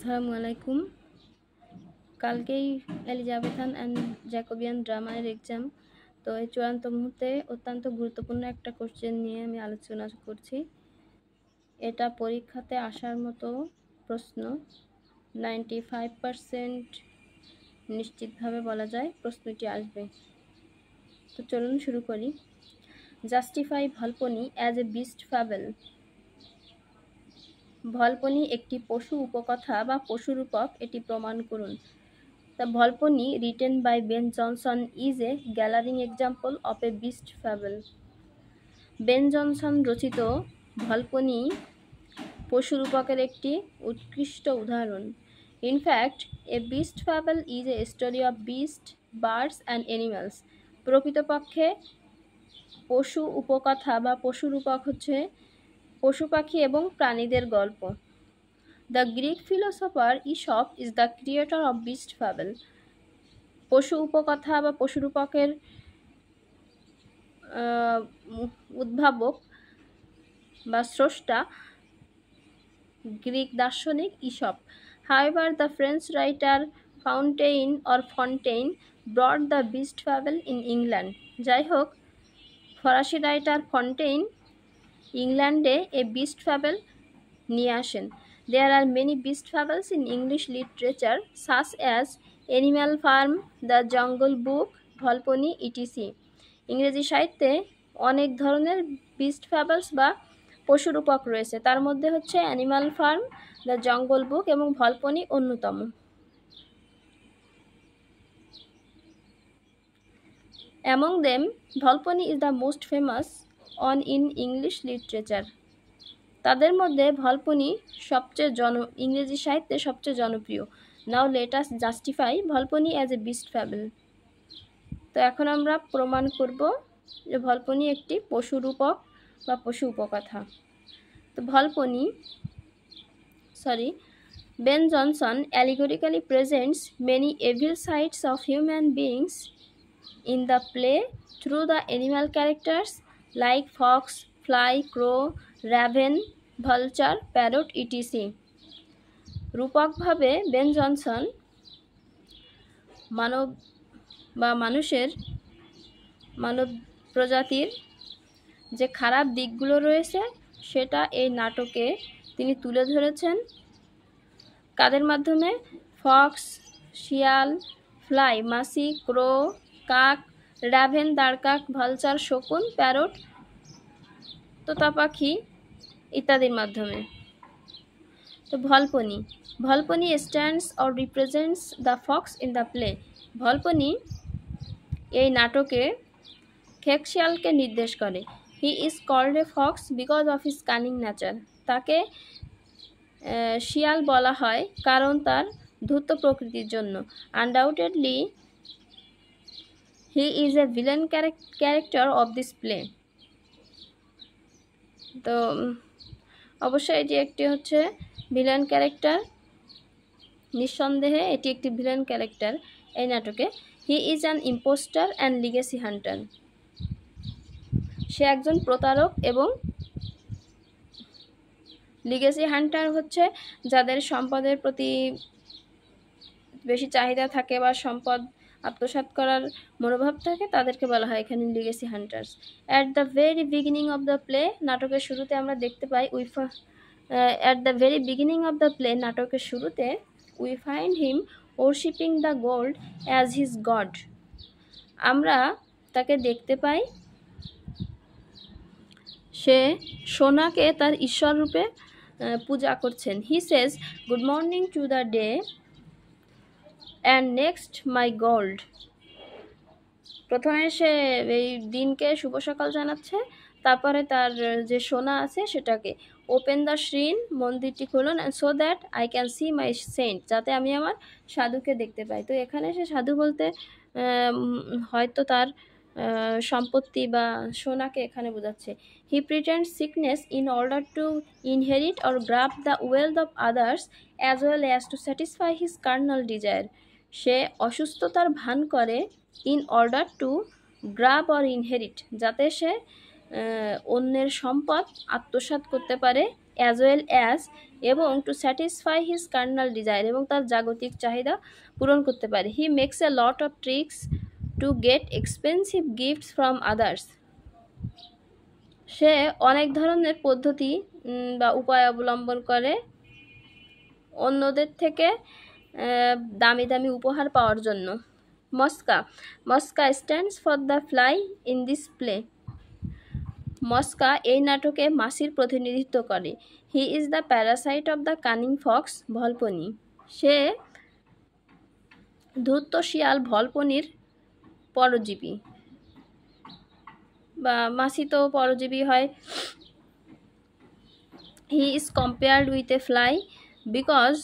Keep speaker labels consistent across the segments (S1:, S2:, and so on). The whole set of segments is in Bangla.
S1: আসসালামু আলাইকুম। কালকেই Elizabethan and Jacobian drummer exam. তো এই চূড়ান্ত মুহূর্তে অত্যন্ত গুরুত্বপূর্ণ একটা কোশ্চেন নিয়ে আমি আলোচনা করছি। এটা পরীক্ষাতে আসার মতো প্রশ্ন, 95% নিশ্চিতভাবে বলা যায় প্রশ্নটি আসবে। তো চলুন শুরু করি। Justify Volpone as a beast fable. Volpone একটি পশু উপকথা বা পশুরূপক, এটি প্রমাণ করুন। The Volponi, written by Ben Jonson, is a glaring example of a beast fable. Ben Jonson রচিত ভলপনি পশুরূপকের একটি উৎকৃষ্ট উদাহরণ। In fact, a beast fable is a story of beasts, birds and animals. প্রকৃতপক্ষে পশু উপকথা বা পশুরূপক হচ্ছে পশু পাখি এবং প্রাণীদের গল্প। The Greek philosopher Aesop is the creator of beast fable. পশু উপকথা বা পশুরূপকের উদ্ভাবক বা স্রষ্টা গ্রিক দার্শনিক ইসপ। However, the French writer Fontaine brought the beast fable in England. যাই হোক, ফরাসি রাইটার ফন্টেইন ইংল্যান্ডে এ বিস্ট ফ্যাবল নিয়ে আসেন। There are many beast fables in English literature such as Animal Farm, The Jungle Book, Volponi, etc. ইংরেজি সাহিত্যে অনেক ধরনের বিস্ট ফ্যাবলস বা পশুরূপক রয়েছে, তার মধ্যে হচ্ছে অ্যানিমাল ফার্ম, দ্য জঙ্গল বুক এবং ভলপনি অন্যতম। Among them, Volponi is the most famous one in English literature. তাদের মধ্যে ভলপনি সবচেয়ে ইংরেজি সাহিত্যে সবচেয়ে জনপ্রিয়। Now let us justify Volpone as a beast fable. তো এখন আমরা প্রমাণ করব যে ভলপনি একটি পশুরূপক বা পশু উপকথা। তো Ben Jonson allegorically presents many evil sides of human beings in the play through the animal characters like fox, fly, crow, raven, vulture, parrot, etc. রূপকভাবে বেন জনসন মানব প্রজাতির যে খারাপ দিকগুলো রয়েছে সেটা এই নাটকে তিনি তুলে ধরেছেন। কাদের মাধ্যমে? ফক্স, শিয়াল, ফ্লাই, মাছি, ক্রো, কাক, রাভেন, দাঁড়কাক, ভালচার, শকুন, প্যারট, তোতা পাখি ইত্যাদির মাধ্যমে। তো Volpone stands or represents the fox in the play. Volpone এই নাটকে খেকশিয়ালকে নির্দেশ করে। He is called a fox because of his cunning nature. তাকে শিয়াল বলা হয় কারণ তার ধূর্ত প্রকৃতির জন্য। Undoubtedly he is a villain character of this play. তো অবশ্যই এটি একটি হচ্ছে ভিলেন ক্যারেক্টার, নিঃসন্দেহে এটি একটি ভিলেন ক্যারেক্টার এই নাটকে। He is an impostor and legacy hunter. সে একজন প্রতারক এবং লিগেসি হান্টার হচ্ছে যাদের সম্পদের প্রতি বেশি চাহিদা থাকে বা সম্পদ আত্মসাৎ করার মনোভাব থাকে, তাদেরকে বলা হয় এখানে legacy hunters. At the very beginning of the play, নাটকের শুরুতে আমরা দেখতে পাই নাটকের শুরুতে we find him worshipping the gold as his god. আমরা তাকে দেখতে পাই সে সোনাকে তার ঈশ্বর রূপে পূজা করছেন। He says good morning to the day and next my gold. প্রথমে সে এই দিনকে শুভ সকাল জানাচ্ছে, তারপরে তার যে সোনা আছে সেটাকে। ওপেন দ্য শ্রিন, মন্দিরটি খুলুন, and so that I can see my saint, যাতে আমি আমার সাধুকে দেখতে পাই। তো এখানে সে সাধু বলতে হয়তো তার সম্পত্তি বা সোনাকে এখানে বোঝাচ্ছে। He pretends sickness in order to inherit or grab the wealth of others as well as to satisfy his carnal desire. সে অসুস্থতার ভান করে in order to grab or inherit, যাতে সে অন্যের সম্পদ আত্মসাৎ করতে পারে, অ্যাজ ওয়েল অ্যাজ এবং to satisfy his carnal desire, এবং তার জাগতিক চাহিদা পূরণ করতে পারে। He makes a lot of tricks to get expensive gifts from others. সে অনেক ধরনের পদ্ধতি বা উপায় অবলম্বন করে অন্যদের থেকে দামি দামি উপহার পাওয়ার জন্য। Mosca, Mosca stands for the fly in this play. Mosca এই নাটকে মাছির প্রতিনিধিত্ব করে। He is the parasite of the cunning fox Volpone. সে ধূর্ত শিয়াল ভলপনির পরজীবী, বা মাছি তো পরজীবী হয়। He is compared with a fly because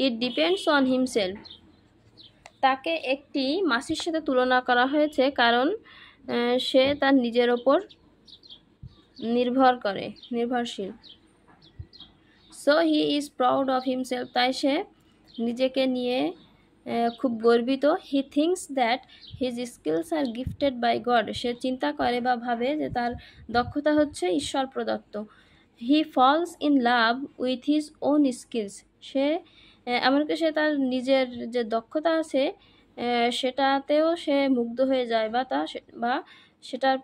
S1: it depends on himself. তাকে একটি মাছির সাথে তুলনা করা হয়েছে কারণ সে তার নিজের ওপর নির্ভরশীল। So he is proud of himself, তাই সে নিজেকে নিয়ে খুব গর্বিত। He thinks that his skills are gifted by god. সে চিন্তা করে বা ভাবে যে তার দক্ষতা হচ্ছে ঈশ্বর প্রদত্ত। He falls in love with his own skills. সে এমনকি সে তার নিজের যে দক্ষতা আছে সেটাতেও সে মুগ্ধ হয়ে যায় বা সেটার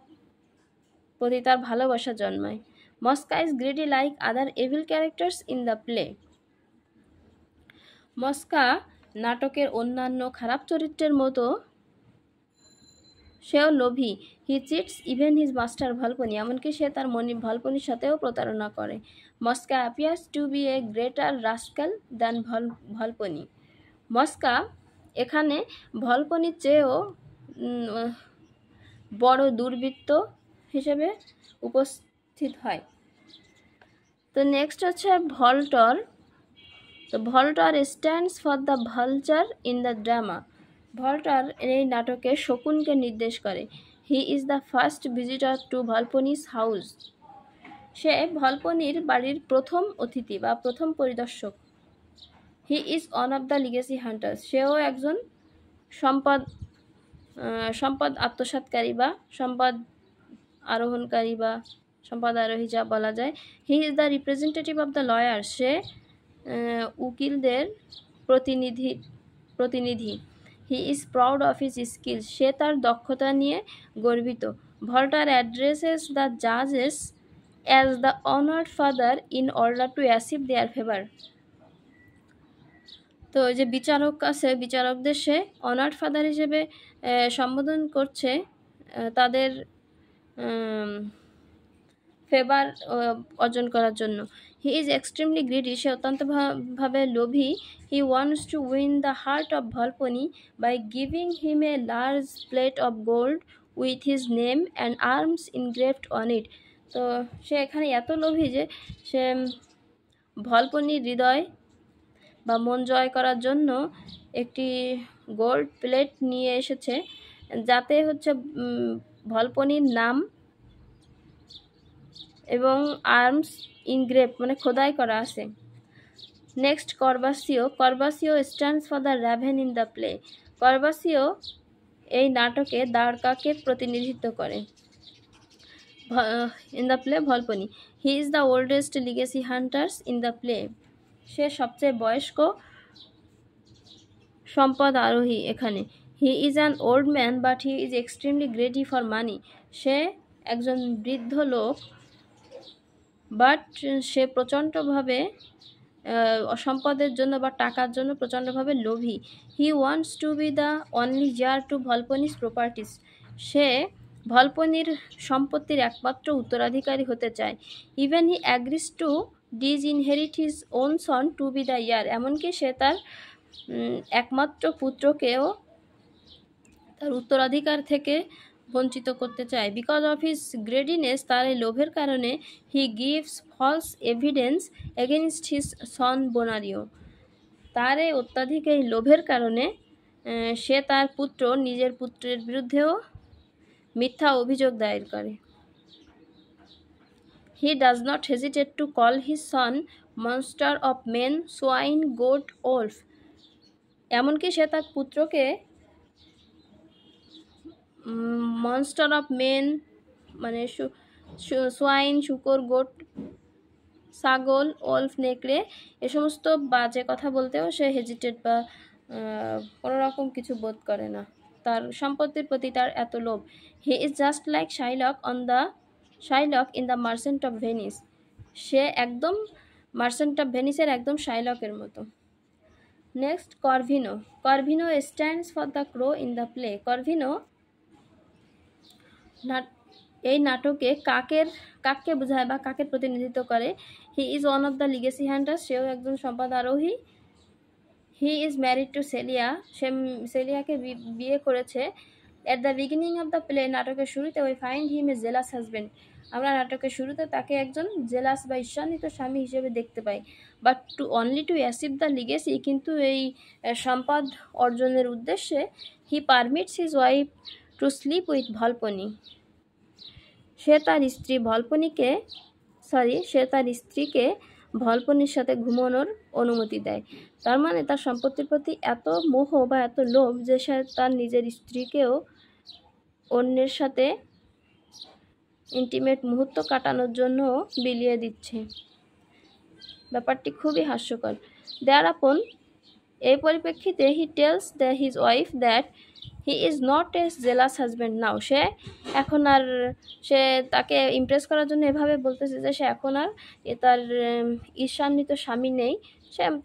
S1: প্রতি তার ভালোবাসা জন্মায়। Mosca is greedy like other evil characters in the play. Mosca নাটকের অন্যান্য খারাপ চরিত্রের মতো সেও লোভী। He cheats even his master Volpone. এমনকি সে তার ভলপনির সাথেও প্রতারণা করে। Mosca appears to be a greater rascal than Volpone. মস্কা এখানে ভলপনির চেয়েও বড় দুর্বৃত্ত হিসেবে উপস্থিত হয়। তো নেক্সট হচ্ছে ভল্টর। তো Voltore stands for the vulture in the drama. Voltore এই নাটকে শকুনকে নির্দেশ করে। He is the first visitor to Volpone's house. সে ভলপনির বাড়ির প্রথম অতিথি বা প্রথম পরিদর্শক। He is one of the legacy hunters. সেও একজন সম্পদ আত্মসাৎকারী বা সম্পদ আরোহণকারী বা সম্পদ আরোহী যা বলা যায়। He is the representative of the lawyer. সে উকিলদের প্রতিনিধি। He is proud of his skills. সে তার দক্ষতা নিয়ে গর্বিত। ভল্টার অ্যাড্রেসেস দ্য জাজেস as the honoured father in order to achieve their favour. তো যে বিচারক আছে, বিচারকদের সে অনার্ড ফাদার হিসেবে সম্বোধন করছে তাদের ফেভার অর্জন করার জন্য। He is extremely greedy. সে অত্যন্তভাবে লোভী। He wants to win the heart of Volpone by giving him a large plate of gold with his name and arms engraved on it. তো সে এখানে এত লোভী যে সে ভলপনির হৃদয় বা মন জয় করার জন্য একটি গোল্ড প্লেট নিয়ে এসেছে যাতে হচ্ছে ভলপনির নাম এবং আর্মস ইনগ্রেভ মানে খোদাই করা আছে। Next Corbaccio. Corbaccio stands for the raven in the play. Corbaccio এই নাটকে দ্বারকাকে প্রতিনিধিত্ব করে। In the play Volpone. He is the oldest legacy hunters in the play. সে সবচেয়ে বয়স্ক সম্পদ আরোহী এখানে। He is an old man but he is extremely greedy for money. সে একজন বৃদ্ধ লোক বাট সে প্রচণ্ডভাবে সম্পদের জন্য বা টাকার জন্য প্রচণ্ডভাবে লোভী। He wants to be the only heir to Volpone's properties. সে ভলপনির সম্পত্তির একমাত্র উত্তরাধিকারী হতে চায়। Even he agrees to disinherit his own son to be the heir. এমনকি সে তার একমাত্র পুত্রকেও তার উত্তরাধিকার থেকে বঞ্চিত করতে চায়। বিকজ অফ হিজ গ্রেডিনেস, তার এই লোভের কারণে he gives false evidence against his son Bonario. তার এই অত্যাধিক এই লোভের কারণে সে তার নিজের পুত্রের বিরুদ্ধেও মিথ্যা অভিযোগ দায়ের করে। He does not hesitate to call his son monster of men, swine, goat, wolf. এমনকি সে তার পুত্রকে মনস্টার অফ মেন মানে সোয়াইন, শূকর, গোট, ছাগল, ওলফ, নেকড়ে, এ সমস্ত বাজে কথা বলতেও সে হেজিটেট বা কোনো রকম কিছু বোধ করে না। তার সম্পত্তির প্রতি তার এত লোভ। He is just like Shylock in the Merchant of Venice. সে একদম মার্চেন্ট অফ ভেনিসের একদম শাইলকের মতো। Next, Corvino. Corvino stands for the crow in the play. Corvino এই নাটকে কাককে বোঝায় বা কাকের প্রতিনিধিত্ব করে। He is one of the legacy hunter. সেও একজন সম্পদ আরোহী। He is married to Celia. সে সেলিয়াকে বিয়ে করেছে। At the beginning of the play, নাটকের শুরুতে, we find him A jealous husband. আমরা নাটকের শুরুতে তাকে একজন জেলাস বা ঈর্ষান্বিত স্বামী হিসেবে দেখতে পাই। But only to achieve the legacy, কিন্তু এই সম্পদ অর্জনের উদ্দেশ্যে, he permits his wife to sleep with Volpone. সে তার স্ত্রীকে ভলপনির সাথে ঘুমানোর অনুমতি দেয়। তার মানে তার সম্পত্তির প্রতি এত মোহ বা এত লোভ যে সে তার নিজের স্ত্রীকেও অন্যের সাথে ইন্টিমেট মুহূর্ত কাটানোর জন্য বিলিয়ে দিচ্ছে। ব্যাপারটি খুবই হাস্যকর। দেয়ারপন, এই পরিপ্রেক্ষিতে, he tells his wife that he is not a jealous husband now. সে তাকে ইমপ্রেস করার জন্য এভাবে বলতেছে যে সে এখন আর তার ঈর্ষান্বিত স্বামী নেই।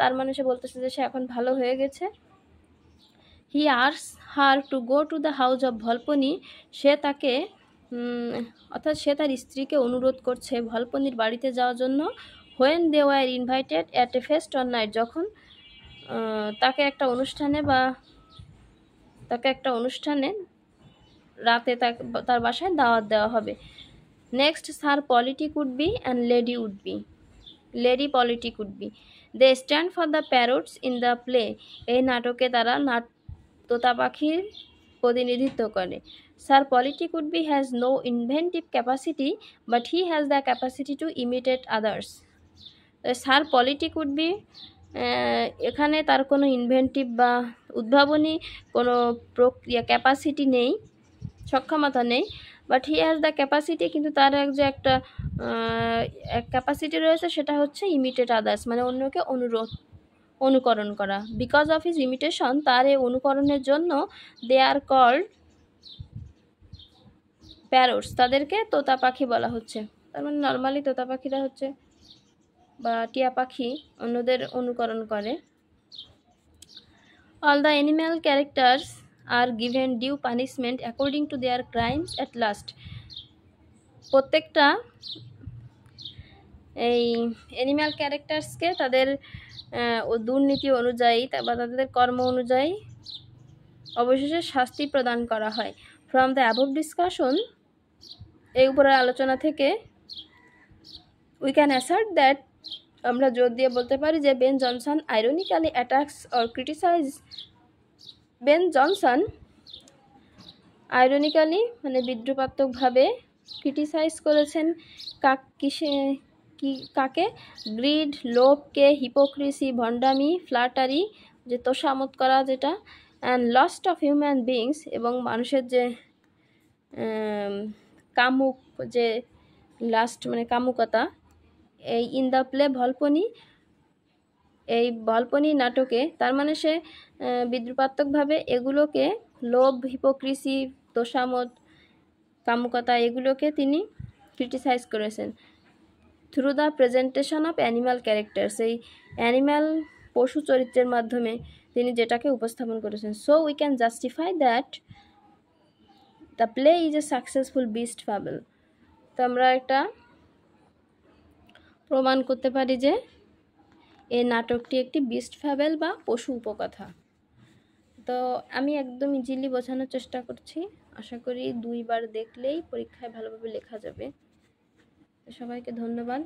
S1: তার মানে সে বলতেছে যে সে এখন ভালো হয়ে গেছে। He asks her to go to the house of Volpone. সে তার স্ত্রীকে অনুরোধ করছে ভলপনির বাড়িতে যাওয়ার জন্য। When they were invited at a feast on night. যখন তাকে একটা অনুষ্ঠানে রাতে তার বাসায় দাওয়াত দেওয়া হবে। Next, Sir Politic Would Be and Lady Politic Would Be. They stand for the parrots in the play. এই নাটকে তারা তোতা পাখির প্রতিনিধিত্ব করে। Sir Politic Would Be has no inventive capacity, but he has the capacity to imitate others. Sir Politic Would Be, এখানে তার কোনো ইনভেন্টিভ বা উদ্ভাবনী কোনো ক্যাপাসিটি নেই, সক্ষমতা নেই। But he has the capacity, কিন্তু তার একটা ক্যাপাসিটি রয়েছে, সেটা হচ্ছে ইমিটেট আদার্স, মানে অন্যকে অনুকরণ করা। বিকজ অফ হিজ ইমিটেশন, তার এই অনুকরণের জন্য, দে আর কল্ড প্যারটস। তাদেরকে তোতা পাখি বলা হচ্ছে। তার মানে নর্মালি তোতা পাখিরা হচ্ছে বা টিয়া পাখি অন্যদের অনুকরণ করে। All the animal characters are given due punishment according to their crimes at last. প্রত্যেকটা এই অ্যানিম্যাল ক্যারেক্টার্সকে তাদের দুর্নীতি অনুযায়ী বা তাদের কর্ম অনুযায়ী অবশেষে শাস্তি প্রদান করা হয়। ফ্রম দ্য অ্যাবভ ডিসকাশন, এই উপরের আলোচনা থেকে, উই ক্যান অ্যাসার্ট দ্যাট, আমরা জোর দিয়ে বলতে পারি যে Ben Jonson ironically attacks or criticise. Ben Jonson ironically মানে বিদ্রুপাত্মকভাবে ক্রিটিসাইজ করেছেন কাকে? গ্রিড, লোভকে, হিপোক্রিসি, ভণ্ডামি, ফ্ল্যাটারি, যে তোষামত করা যেটা, and lust of human beings, এবং মানুষের যে কামুক, যে লাস্ট মানে কামুকতা। এই ইন দ্য প্লে ভলপনি, এই ভলপনি নাটকে, তার মানে সে বিদ্রুপাত্মকভাবে এগুলোকে, লোভ, হিপোক্রিসি, তোষামত, কামুকতা, এগুলোকে তিনি ক্রিটিসাইজ করেছেন। Through the presentation of animal characters, এই অ্যানিম্যাল পশু চরিত্রের মাধ্যমে তিনি যেটাকে উপস্থাপন করেছেন। So we can justify that the play is a successful beast fable. তো আমরা একটা প্রমাণ করতে পারি যে এই নাটকটি একটি বিস্ট ফ্যাবল বা পশু উপকথা। তো আমি একদম ইজিলি বোঝানোর চেষ্টা করছি। আশা করি 2 বার দেখলেই পরীক্ষায় ভালোভাবে লেখা যাবে। সবাইকে ধন্যবাদ।